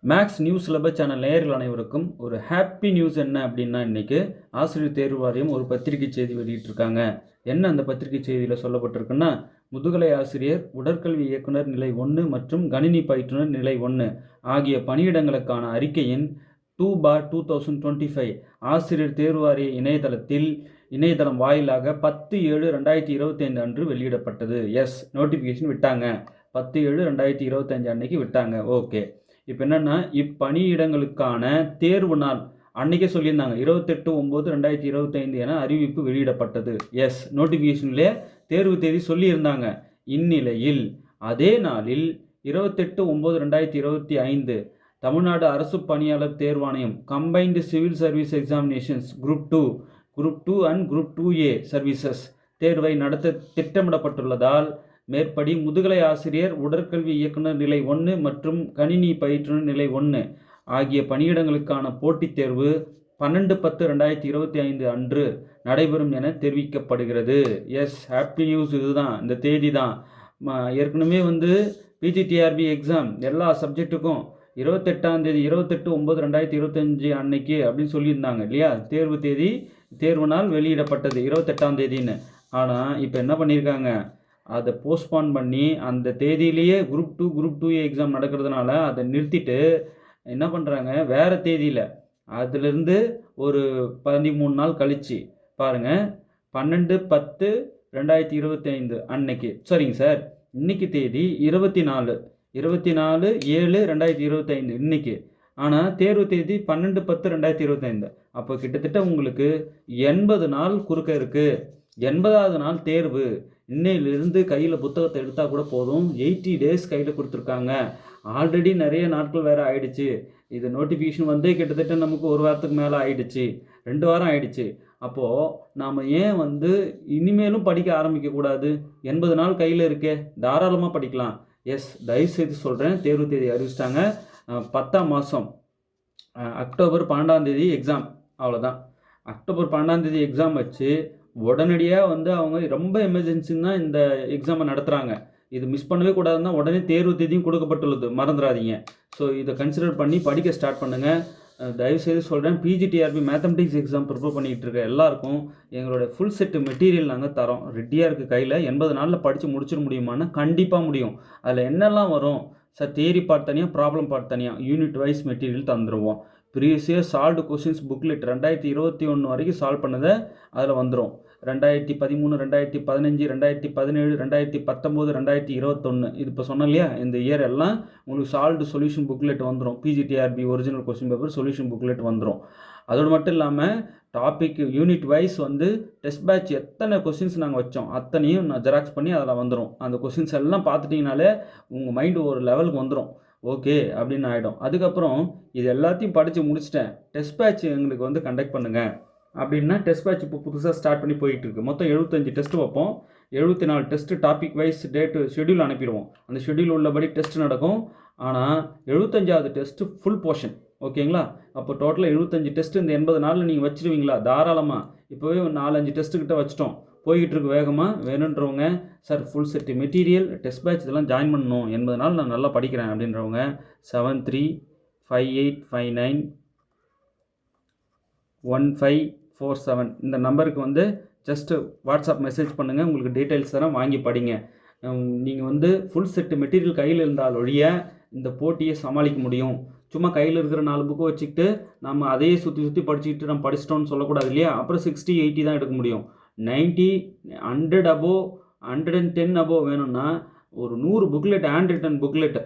Maths news syllabus channel நேயர்கள் அனைவருக்கும் ஒரு ஹாப்பி நியூஸ் என்ன அப்படின்னா, இன்றைக்கி ஆசிரியர் தேர்வு வாரியம் ஒரு பத்திரிகை செய்தி வெளியிட்டிருக்காங்க. என்ன அந்த பத்திரிகை செய்தியில் சொல்லப்பட்டிருக்குன்னா, முதுகலை ஆசிரியர், உடற்கல்வி இயக்குனர் நிலை 1 மற்றும் கணினி பயிற்றுனர் நிலை 1 ஆகிய பணியிடங்களுக்கான அறிக்கையின் 2/2025 ஆசிரியர் தேர்வு வாரிய இணையதளம் வாயிலாக 10/7/2025 அன்று வெளியிடப்பட்டது. நோட்டிஃபிகேஷன் விட்டாங்க. 10/7/2025 அன்னைக்கு விட்டாங்க. ஓகே. இப்போ என்னென்னா, இப்பணியிடங்களுக்கான தேர்வு நாள் அன்றைக்கே சொல்லியிருந்தாங்க. 28/9/2025 என அறிவிப்பு வெளியிடப்பட்டது. நோட்டிஃபிகேஷன்லேயே தேர்வு தேதி சொல்லியிருந்தாங்க. இந்நிலையில் அதே நாளில் 28/9/2025 தமிழ்நாடு அரசு பணியாளர் தேர்வாணையம் combined civil service examinations group 2 and group 2A services தேர்வை நடத்த திட்டமிடப்பட்டுள்ளதால் மேற்படி முதுகலை ஆசிரியர், உடற்கல்வி இயக்குனர் நிலை 1 மற்றும் கணினி பயிற்றுனர் நிலை 1 ஆகிய பணியிடங்களுக்கான போட்டித் தேர்வு 12/10/2025 அன்று நடைபெறும் என தெரிவிக்கப்படுகிறது. Happy news. இதுதான், இந்த தேதி தான். ஏற்கனவே பிஜிடிஆர்பி எக்ஸாம் எல்லா சப்ஜெக்ட்டுக்கும் 28/9/2025 அன்னைக்கு அப்படின்னு சொல்லியிருந்தாங்க இல்லையா? தேர்வு நாள் வெளியிடப்பட்டது 28 ஆனால் இப்போ என்ன பண்ணியிருக்காங்க, அதை போஸ்ட்பான் பண்ணி அந்த தேதியிலேயே குரூப் 2A எக்ஸாம் நடக்கிறதுனால அதை நிறுத்திட்டு என்ன பண்ணுறாங்க, வேறு தேதியில் அதிலிருந்து ஒரு 13 நாள் கழித்து பாருங்கள், 12/10/2025 அன்னைக்கு. சரிங்க சார், இன்னைக்கு தேதி 24/7/2025 இன்னைக்கு. ஆனால் தேர்வு தேதி 12/10/2025. அப்போ கிட்டத்தட்ட உங்களுக்கு 80 நாள் குறுக்க இருக்குது. 80வது நாள் தேர்வு. இன்னையிலிருந்து கையில் புத்தகத்தை எடுத்தால் கூட போதும். 80 days கையில் கொடுத்துருக்காங்க. ஆல்ரெடி நிறைய நாட்கள் வேறு ஆயிடுச்சு. இது நோட்டிஃபிகேஷன் கிட்டத்தட்ட நமக்கு ஒரு வாரத்துக்கு மேலே ஆயிடுச்சு, 2 வாரம் ஆயிடுச்சு. அப்போது நாம் ஏன் இனிமேலும் படிக்க ஆரம்பிக்கக்கூடாது? 80 நாள் கையில் இருக்கே, தாராளமாக படிக்கலாம். தயவுசெய்து சொல்கிறேன், தேர்வு தேதி அறிவிச்சிட்டாங்க. 10ஆம் மாதம் அக்டோபர் 12 எக்ஸாம். அவ்வளோதான். அக்டோபர் 12 எக்ஸாம் வச்சு உடனடியாக அவங்க ரொம்ப எமர்ஜென்சின்னா இந்த எக்ஸாமை நடத்துகிறாங்க. இது மிஸ் பண்ணவே கூடாதுன்னா உடனே தேர்வு தேதியும் கொடுக்கப்பட்டுள்ளது, மறந்துடாதீங்க. ஸோ இதை கன்சிடர் பண்ணி படிக்க ஸ்டார்ட் பண்ணுங்கள். தயவுசெய்து சொல்கிறேன், பிஜிடிஆர்பி மேத்தமெட்டிக்ஸ் எக்ஸாம் ப்ரிப்பேர் பண்ணிகிட்டு இருக்க எல்லாருக்கும் எங்களோட ஃபுல் செட்டு மெட்டீரியல் நாங்கள் தரோம். ரெடியாக இருக்குது கையில். 80 நாளில் படித்து முடிச்சிட முடியுமான்னா கண்டிப்பாக முடியும். அதில் என்னெல்லாம் வரும் சார்? தியரி பார்ட் தனியாக, ப்ராப்ளம் பார்ட் தனியாக, யூனிட் வைஸ் மெட்டீரியல் தந்துடுவோம். Previous year solved questions booklet 2021 வரைக்கும் சால்வ் பண்ணதை அதில் வந்துடும். 2013, 2015, 2017, 2019, 2021 இது இப்போ சொன்னோம் இல்லையா? இந்த இயர் எல்லாம் உங்களுக்கு சால்வ்டு சொல்யூஷன் புக்லெட் வந்துடும். PGTRB original question paper solution booklet வந்துடும். அதோடு மட்டும் இல்லாமல் topic unit wise test batch எத்தனை கொஸ்டின்ஸ் நாங்கள் வச்சோம் அத்தனையும் நான் ஜெராக்ஸ் பண்ணி அதில் வந்துடும். அந்த கொஸ்டின்ஸ் எல்லாம் பார்த்துட்டிங்கனாலே உங்கள் மைண்டு ஒரு லெவலுக்கு வந்துடும். ஓகே அப்படின்னு ஆகிடும். அதுக்கப்புறம் இது எல்லாத்தையும் படித்து முடிச்சிட்டேன், டெஸ்ட் பேட்ச் எங்களுக்கு கண்டக்ட் பண்ணுங்கள் அப்படின்னா டெஸ்ட் பேட்ச் இப்போ புதுசாக ஸ்டார்ட் பண்ணி போயிட்டு இருக்கு. மொத்தம் 75 டெஸ்ட்டு வைப்போம். 74 டெஸ்ட்டு டாபிக் வைஸ் ஷெட்யூல் அனுப்பிடுவோம். அந்த ஷெட்யூல் உள்ளபடி டெஸ்ட் நடக்கும். ஆனால் 75வது டெஸ்ட்டு ஃபுல் போர்ஷன். ஓகேங்களா? அப்போ டோட்டலாக 75 டெஸ்ட்டு இந்த 80 நாளில் நீங்கள் வச்சுருவீங்களா? தாராளமாக. இப்போவே 4-5 டெஸ்ட்டுக்கிட்ட வச்சிட்டோம், போய்கிட்டு இருக்கு வேகமாக. வேணுன்றவங்க sir full set material, test batch இதெல்லாம் ஜாயின் பண்ணணும், 80 நாள் நான் நல்லா படிக்கிறேன் அப்படின்றவங்க 7358591547 இந்த நம்பருக்கு ஜஸ்ட்டு வாட்ஸ்அப் மெசேஜ் பண்ணுங்கள். உங்களுக்கு டீட்டெயில்ஸ் தரேன், வாங்கி படிங்க. நீங்கள் ஃபுல் செட்டு மெட்டீரியல் கையில் இருந்தால் ஒழிய இந்த போட்டியை சமாளிக்க முடியும். சும்மா கையில் இருக்கிற 4 புக்கு வச்சுக்கிட்டு நம்ம அதையே சுற்றி படிச்சுக்கிட்டு நம்ம படிச்சிட்டோன்னு சொல்லக்கூடாது இல்லையா? அப்புறம் 60-80 தான் எடுக்க முடியும். 90, 100 above, 110 above வேணும்னா ஒரு 100 புக்லெட், ஹேண்ட் ரிட்டன் புக்லெட்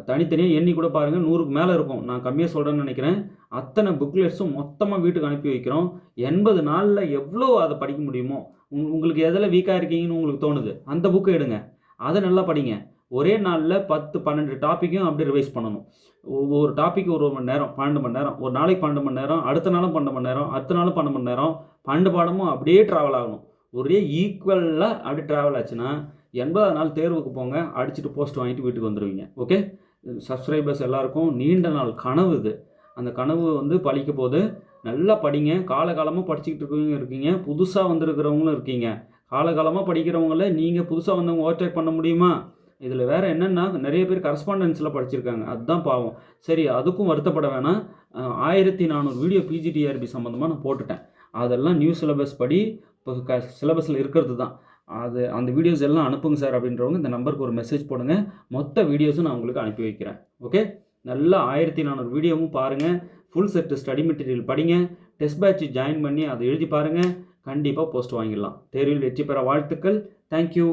தனித்தனியாக எண்ணி கூட பாருங்கள், 100க்கு மேலே இருக்கும். நான் கம்மியாக சொல்கிறேன்னு நினைக்கிறேன். அத்தனை புக்லெட்ஸும் மொத்தமாக வீட்டுக்கு அனுப்பி வைக்கிறோம். 80 நாளில் எவ்வளோ அதை படிக்க முடியுமோ, உங்களுக்கு எதில் வீக்காக இருக்கீங்கன்னு உங்களுக்கு தோணுது அந்த புக்கை எடுங்க, அதை நல்லா படிங்க. ஒரே நாளில் 10-12 டாப்பிக்கும் அப்படி ரிவைஸ் பண்ணணும். ஒவ்வொரு டாப்பிக்கு ஒரு மணி நேரம், 12 மணி நேரம், ஒரு நாளைக்கு 12 மணி நேரம், அடுத்த நாளும் 12 மணி நேரம், அடுத்த நாளும் 12 மணி நேரம், 12 பாடமும் அப்படியே ட்ராவல் ஆகணும். ஒரே ஈக்குவலாக அப்படி ட்ராவல் ஆச்சுன்னா 80வது நாள் தேர்வுக்கு போங்க, அடிச்சுட்டு போஸ்ட் வாங்கிட்டு வீட்டுக்கு வந்துடுவீங்க. ஓகே, சப்ஸ்கிரைபர்ஸ் எல்லாருக்கும் நீண்ட நாள் கனவு இது. அந்த கனவு பழிக்க போது. நல்லா படிங்க. காலகாலமாக படிச்சுக்கிட்டு இருக்கீங்க, புதுசாக வந்திருக்கிறவங்களும் இருக்கீங்க. காலகாலமாக படிக்கிறவங்கள நீங்கள் புதுசாக வந்தவங்க ஓவர்டேக் பண்ண முடியுமா? இதில் வேறு என்னென்னா நிறைய பேர் கரஸ்பாண்டன்ஸில் படிச்சிருக்காங்க, அதுதான் பாவம். சரி, அதுக்கும் வருத்தப்பட வேணாம். 1400 வீடியோ பிஜிடிஆர்பி சம்மந்தமாக நான் போட்டுட்டேன். அதெல்லாம் நியூ சிலபஸ் படி இப்போ சிலபஸில் இருக்கிறது தான். அந்த வீடியோஸ் எல்லாம் அனுப்புங்க சார் அப்படின்றவங்க இந்த நம்பருக்கு ஒரு மெசேஜ் போடுங்க. மொத்த வீடியோஸும் நான் உங்களுக்கு அனுப்பி வைக்கிறேன். ஓகே, நல்லா 1400 வீடியோவும் பாருங்கள். ஃபுல் செட்டு ஸ்டடி மெட்டீரியல் படிங்க. டெஸ்ட் பேட்ச் ஜாயின் பண்ணி அதை எழுதி பாருங்கள். கண்டிப்பாக போஸ்ட் வாங்கிடலாம். தேர்வில் வெற்றி பெற வாழ்த்துக்கள். தேங்க்யூ.